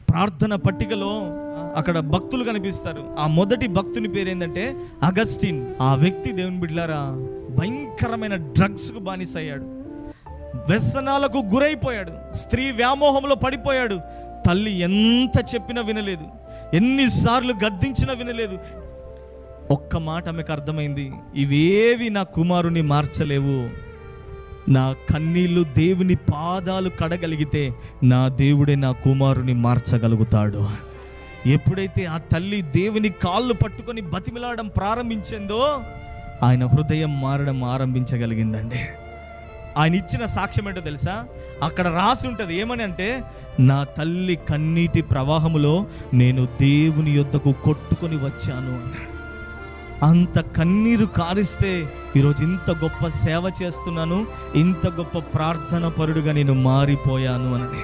ప్రార్థన పట్టికలో అక్కడ భక్తులు కనిపిస్తారు. ఆ మొదటి భక్తుని పేరు ఏంటంటే అగస్టిన్. ఆ వ్యక్తి దేవుని బిడ్డలారా భయంకరమైన డ్రగ్స్కు బానిసయ్యాడు, వ్యసనాలకు గురైపోయాడు, స్త్రీ వ్యామోహంలో పడిపోయాడు. తల్లి ఎంత చెప్పినా వినలేదు, ఎన్నిసార్లు గద్దించినా వినలేదు. ఒక్క మాట ఆమెకు అర్థమైంది, ఇవేవి నా కుమారుని మార్చలేవు. నా కన్నీళ్ళు దేవుని పాదాలు కడగలిగితే నా దేవుడే నా కుమారుని మార్చగలుగుతాడు. ఎప్పుడైతే ఆ తల్లి దేవుని కాళ్ళు పట్టుకొని బతిమిలాడడం ప్రారంభించిందో ఆయన హృదయం మారడం ఆరంభించగలిగిందండి. ఆయన ఇచ్చిన సాక్ష్యం ఏంటో తెలుసా? అక్కడ రాసి ఉంటుంది ఏమని అంటే, నా తల్లి కన్నీటి ప్రవాహములో నేను దేవుని యొద్దకు కొట్టుకొని వచ్చాను అని. అంత కన్నీరు కారిస్తే ఈరోజు ఇంత గొప్ప సేవ చేస్తున్నాను, ఇంత గొప్ప ప్రార్థన పరుడుగా నేను మారిపోయాను అని.